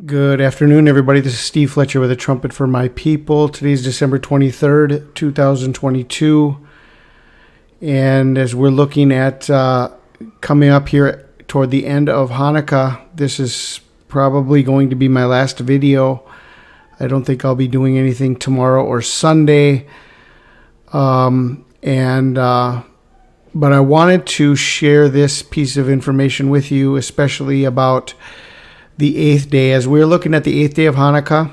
Good afternoon, everybody. This is Steve Fletcher with a trumpet for my people. Today's December 23rd, 2022. And as we're looking at coming up here toward the end of Hanukkah, this is probably going to be my last video. I don't think I'll be doing anything tomorrow or Sunday. But I wanted to share this piece of information with you, especially about the 8th day. As we're looking at the 8th day of Hanukkah,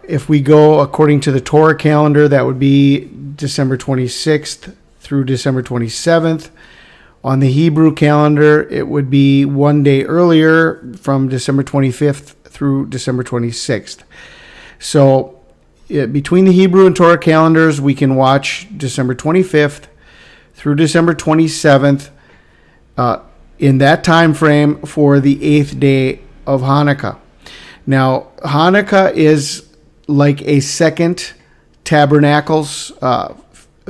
if we go according to the Torah calendar, that would be December 26th through December 27th. On the Hebrew calendar, it would be one day earlier from December 25th through December 26th. So between the Hebrew and Torah calendars, we can watch December 25th through December 27th in that time frame for the 8th day of Hanukkah. Now, Hanukkah is like a second Tabernacles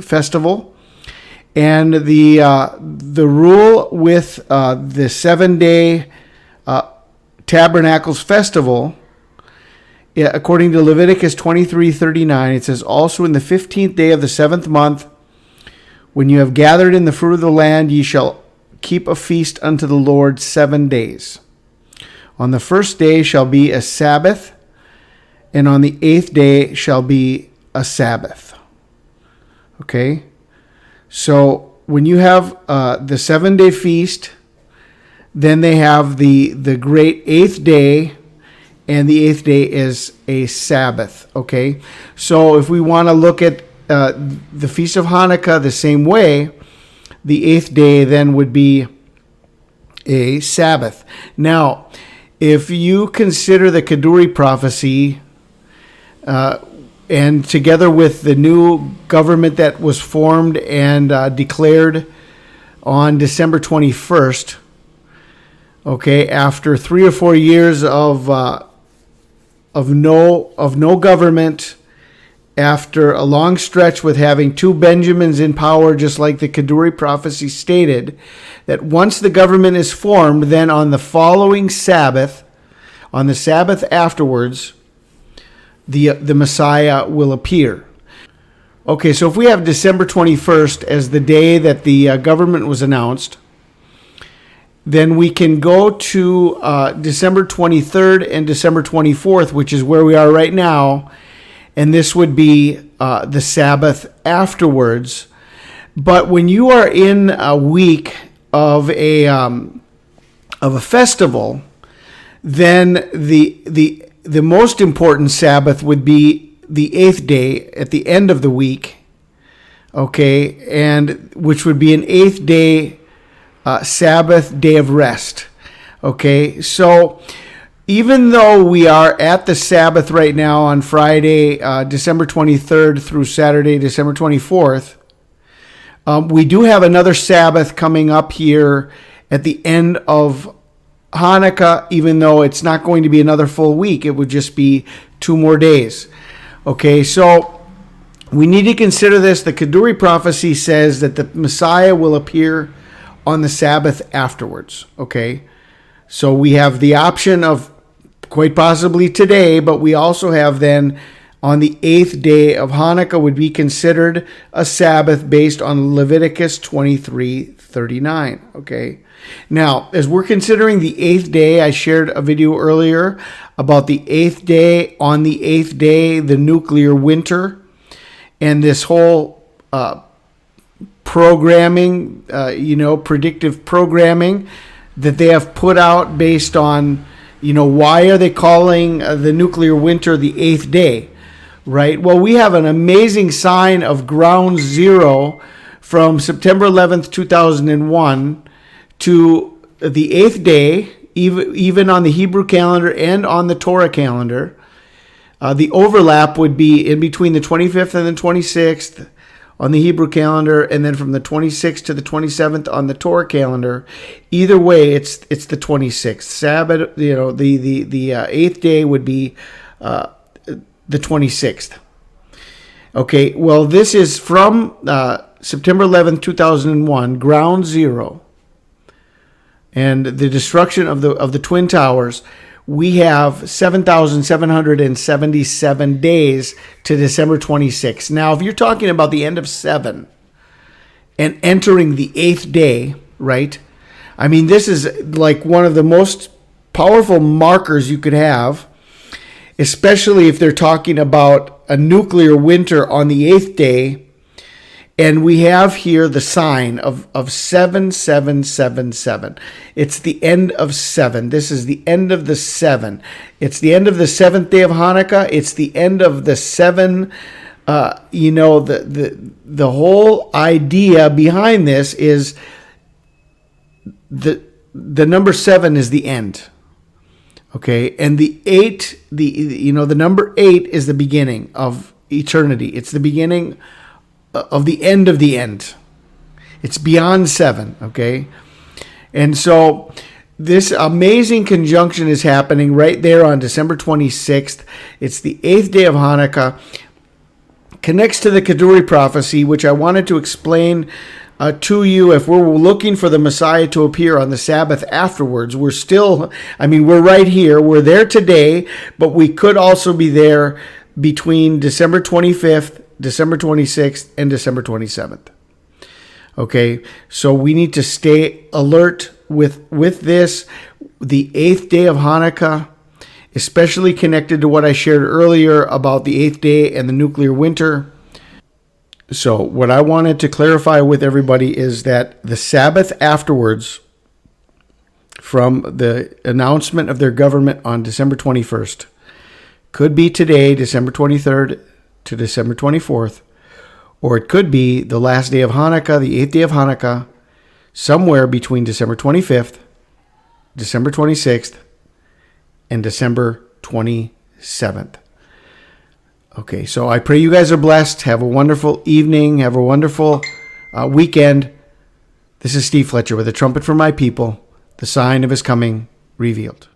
festival, and the rule with the 7-day Tabernacles festival, according to Leviticus 23:39, it says, "Also in the 15th day of the 7th month, when you have gathered in the fruit of the land, ye shall keep a feast unto the Lord 7 days. On the first day shall be a Sabbath, and on the 8th day shall be a Sabbath." Okay? So when you have the 7-day feast, then they have the great 8th day, and the 8th day is a Sabbath. Okay? So if we want to look at the Feast of Hanukkah the same way, the 8th day then would be a Sabbath. Now, if you consider the KADURI prophecy, and together with the new government that was formed and declared on December 21st, okay, after 3 or 4 years of no government, after a long stretch with having two Benjamins in power, just like the KADURI prophecy stated, that once the government is formed, then on the following Sabbath, on the Sabbath afterwards, the Messiah will appear. Okay, so if we have December 21st as the day that the government was announced, then we can go to December 23rd and December 24th, which is where we are right now, and this would be the Sabbath afterwards. But when you are in a week of a festival, then the most important Sabbath would be the 8th day at the end of the week, okay, and which would be an 8th day Sabbath day of rest. Okay, so even though we are at the Sabbath right now on Friday, December 23rd through Saturday, December 24th, we do have another Sabbath coming up here at the end of Hanukkah, even though it's not going to be another full week. It would just be 2 more days. Okay, so we need to consider this. The KADURI prophecy says that the Messiah will appear on the Sabbath afterwards. Okay, so we have the option of quite possibly today, but we also have then on the 8th day of Hanukkah would be considered a Sabbath based on Leviticus 23:39. Okay. Now, as we're considering the 8th day, I shared a video earlier about the 8th day. On the 8th day, the nuclear winter, and this whole programming, predictive programming that they have put out based on, why are they calling the nuclear winter the 8th day, right? Well, we have an amazing sign of ground zero from September 11th, 2001 to the 8th day, even on the Hebrew calendar and on the Torah calendar. The overlap would be in between the 25th and the 26th on the Hebrew calendar, and then from the 26th to the 27th on the Torah calendar. Either way, it's the 26th. Sabbath, the 8th day would be the 26th. Okay, well, this is from September 11th, 2001, ground zero, and the destruction of the Twin Towers. we have 7,777 days to December 26th. Now, if you're talking about the end of 7 and entering the 8th day, right? I mean, this is like one of the most powerful markers you could have, especially if they're talking about a nuclear winter on the 8th day. And we have here the sign of 7777. It's the end of 7. This is the end of the 7. It's the end of the 7th day of Hanukkah. It's the end of the 7. The whole idea behind this is the number 7 is the end. Okay, and the 8, the number 8 is the beginning of eternity. It's the beginning of the end of the end. It's beyond 7, okay? And so this amazing conjunction is happening right there on December 26th. It's the 8th day of Hanukkah. Connects to the KADURI prophecy, which I wanted to explain to you. If we're looking for the Messiah to appear on the Sabbath afterwards, we're right here. We're there today, but we could also be there between December 25th, December 26th, and December 27th. Okay, so we need to stay alert with this. The 8th day of Hanukkah, especially connected to what I shared earlier about the 8th day and the nuclear winter. So what I wanted to clarify with everybody is that the Sabbath afterwards, from the announcement of their government on December 21st, could be today, December 23rd, to December 24th, or it could be the last day of Hanukkah, the 8th day of Hanukkah, somewhere between December 25th, December 26th, and December 27th. Okay, so I pray you guys are blessed. Have a wonderful evening. Have a wonderful weekend. This is Steve Fletcher with a trumpet for my people, the sign of his coming revealed.